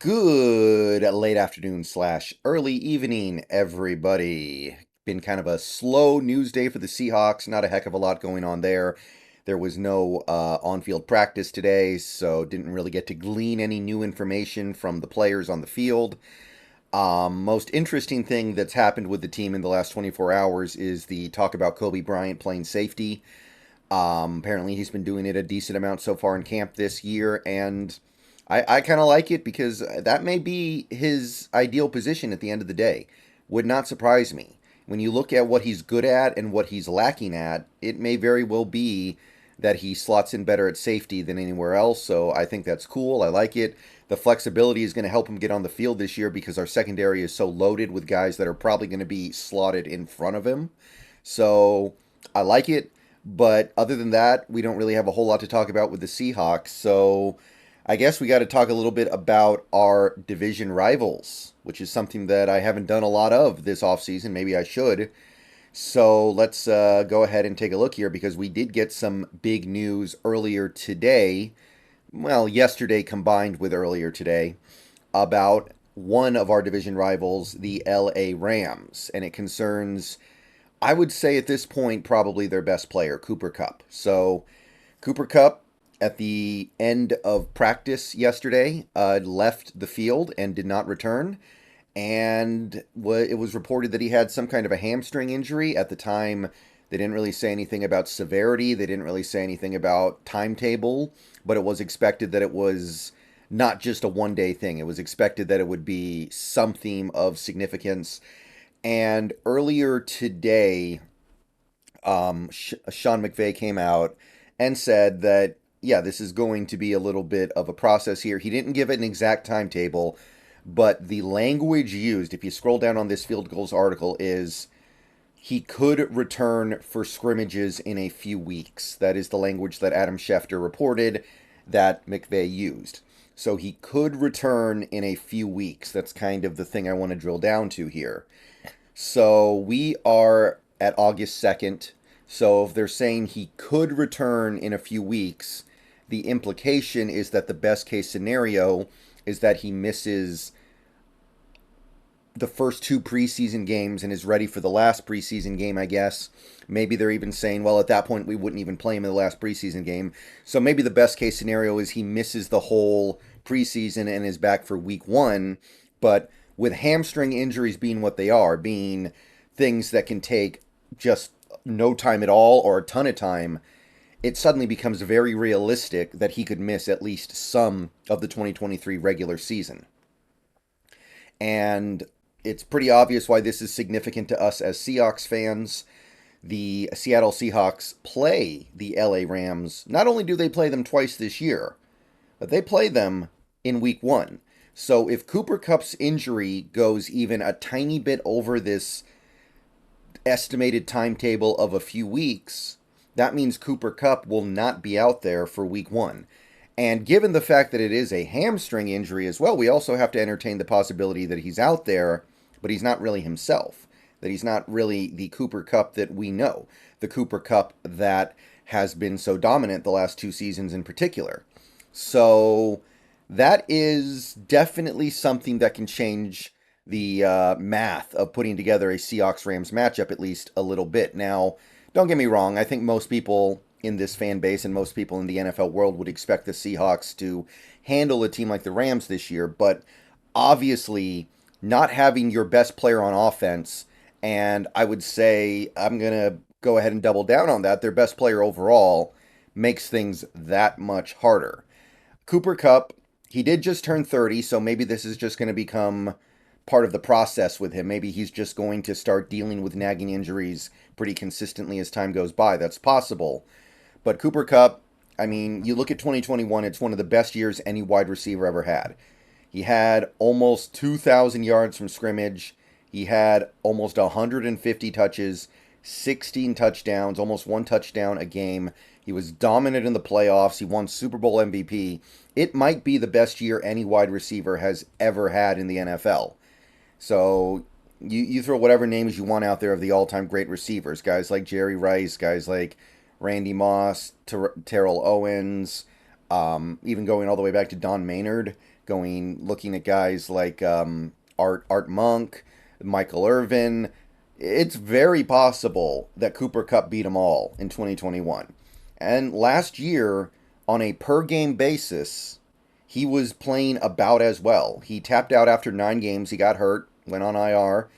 Good late afternoon slash early evening, everybody. Been kind of a slow news day for the Seahawks. Not a heck of a lot going on there. There was no on-field practice today, so didn't really get to glean any new information from the players on the field. Most interesting thing that's happened with the team in the last 24 hours is the talk about Kobe Bryant playing safety. Apparently, he's been doing it a decent amount so far in camp this year, and I kind of like it because that may be his ideal position at the end of the day. Would not surprise me. When you look at what he's good at and what he's lacking at, it may very well be that he slots in better at safety than anywhere else, so I think that's cool. I like it. The flexibility is going to help him get on the field this year because our secondary is so loaded with guys that are probably going to be slotted in front of him. So I like it. But other than that, we don't really have a whole lot to talk about with the Seahawks. So I guess we got to talk a little bit about our division rivals, which is something that I haven't done a lot of this offseason. Maybe I should. So let's go ahead and take a look here because we did get some big news earlier today. Well, yesterday combined with earlier today about one of our division rivals, the LA Rams. And it concerns, I would say at this point, probably their best player, Cooper Kupp. So Cooper Kupp, at the end of practice yesterday, left the field and did not return. And it was reported that he had some kind of a hamstring injury. At the time, they didn't really say anything about severity. They didn't really say anything about timetable, but it was expected that it was not just a one-day thing. It was expected that it would be something of significance. And earlier today, Sean McVay came out and said that, yeah, this is going to be a little bit of a process here. He didn't give it an exact timetable, but the language used, if you scroll down on this Field Goals article, is he could return for scrimmages in a few weeks. That is the language that Adam Schefter reported that McVay used. So he could return in a few weeks. That's kind of the thing I want to drill down to here. So we are at August 2nd. So if they're saying he could return in a few weeks, the implication is that the best case scenario is that he misses the first two preseason games and is ready for the last preseason game, I guess. Maybe they're even saying, well, at that point, we wouldn't even play him in the last preseason game. So maybe the best case scenario is he misses the whole preseason and is back for week one. But with hamstring injuries being what they are, being things that can take just no time at all or a ton of time, it suddenly becomes very realistic that he could miss at least some of the 2023 regular season. And it's pretty obvious why this is significant to us as Seahawks fans. The Seattle Seahawks play the LA Rams. Not only do they play them twice this year, but they play them in week one. So if Cooper Kupp's injury goes even a tiny bit over this estimated timetable of a few weeks, that means Cooper Kupp will not be out there for week one. And given the fact that it is a hamstring injury as well, we also have to entertain the possibility that he's out there, but he's not really himself. That he's not really the Cooper Kupp that we know. The Cooper Kupp that has been so dominant the last two seasons in particular. So that is definitely something that can change the math of putting together a Seahawks-Rams matchup at least a little bit. Now, don't get me wrong, I think most people in this fan base and most people in the NFL world would expect the Seahawks to handle a team like the Rams this year, but obviously not having your best player on offense, and I would say I'm going to go ahead and double down on that, their best player overall makes things that much harder. Cooper Kupp, he did just turn 30, so maybe this is just going to become part of the process with him. Maybe he's just going to start dealing with nagging injuries pretty consistently as time goes by. That's possible. But Cooper Kupp, I mean, you look at 2021, it's one of the best years any wide receiver ever had. He had almost 2,000 yards from scrimmage. He had almost 150 touches, 16 touchdowns, almost one touchdown a game. He was dominant in the playoffs. He won Super Bowl MVP. It might be the best year any wide receiver has ever had in the NFL. So you throw whatever names you want out there of the all-time great receivers, guys like Jerry Rice, guys like Randy Moss, Terrell Owens, even going all the way back to Don Maynard, looking at guys like Art Monk, Michael Irvin. It's very possible that Cooper Kupp beat them all in 2021. And last year, on a per game basis, he was playing about as well. He tapped out after 9 games. He got hurt, went on IR,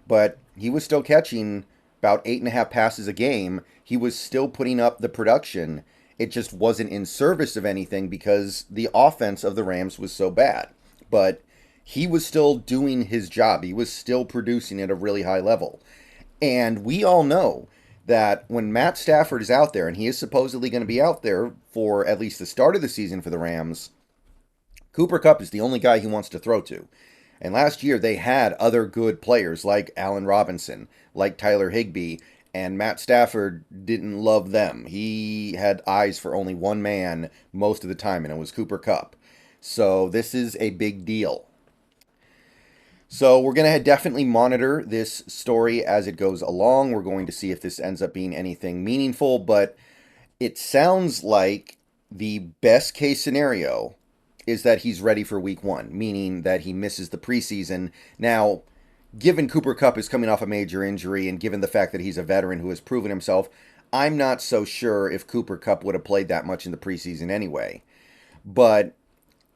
but he was still catching about 8.5 passes a game. He was still putting up the production. It just wasn't in service of anything because the offense of the Rams was so bad. But he was still doing his job. He was still producing at a really high level. And we all know that when Matt Stafford is out there, and he is supposedly going to be out there for at least the start of the season for the Rams, Cooper Kupp is the only guy he wants to throw to. And last year they had other good players like Allen Robinson, like Tyler Higbee, and Matt Stafford didn't love them. He had eyes for only one man most of the time, and it was Cooper Kupp. So this is a big deal. So we're going to definitely monitor this story as it goes along. We're going to see if this ends up being anything meaningful, but it sounds like the best case scenario is that he's ready for week 1, meaning that he misses the preseason. Now, given Cooper Kupp is coming off a major injury and given the fact that he's a veteran who has proven himself, I'm not so sure if Cooper Kupp would have played that much in the preseason anyway. But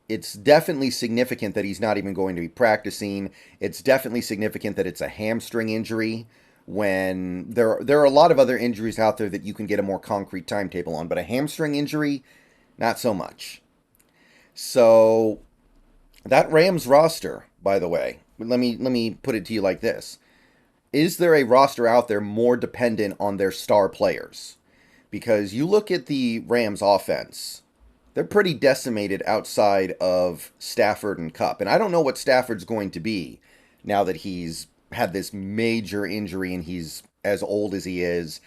it's definitely significant that he's not even going to be practicing. It's definitely significant that it's a hamstring injury when there are a lot of other injuries out there that you can get a more concrete timetable on, but a hamstring injury, not so much. So that Rams roster, by the way, let me put it to you like this. Is there a roster out there more dependent on their star players? Because you look at the Rams offense, they're pretty decimated outside of Stafford and Kupp. And I don't know what Stafford's going to be now that he's had this major injury and he's as old as he is.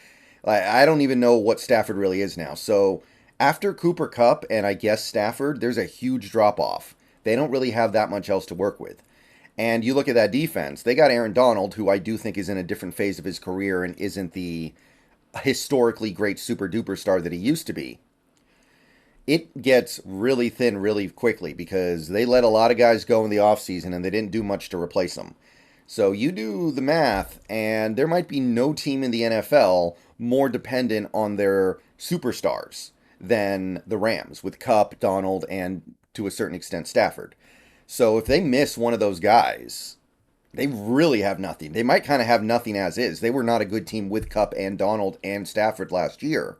I don't even know what Stafford really is now. So after Cooper Kupp and I guess Stafford, there's a huge drop-off. They don't really have that much else to work with. And you look at that defense, they got Aaron Donald, who I do think is in a different phase of his career and isn't the historically great super-duper star that he used to be. It gets really thin really quickly because they let a lot of guys go in the offseason and they didn't do much to replace them. So you do the math, and there might be no team in the NFL more dependent on their superstars than the Rams, with Kupp, Donald, and to a certain extent Stafford. So if they miss one of those guys, they really have nothing. They might kind of have nothing as is. They were not a good team with Kupp and Donald and Stafford last year.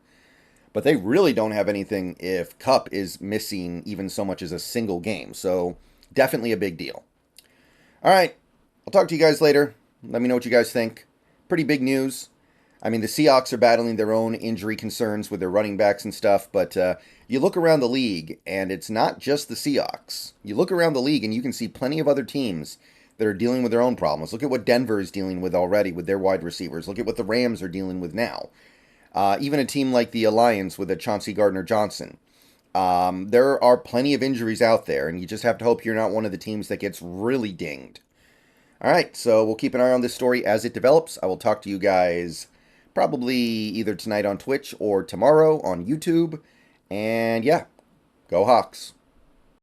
But they really don't have anything if Kupp is missing even so much as a single game. So definitely a big deal. All right. I'll talk to you guys later. Let me know what you guys think. Pretty big news. I mean, the Seahawks are battling their own injury concerns with their running backs and stuff, but you look around the league, and it's not just the Seahawks. You look around the league, and you can see plenty of other teams that are dealing with their own problems. Look at what Denver is dealing with already with their wide receivers. Look at what the Rams are dealing with now. Even a team like the Alliance with a Chauncey Gardner-Johnson. There are plenty of injuries out there, and you just have to hope you're not one of the teams that gets really dinged. All right, so we'll keep an eye on this story as it develops. I will talk to you guys probably either tonight on Twitch or tomorrow on YouTube. And yeah, go Hawks.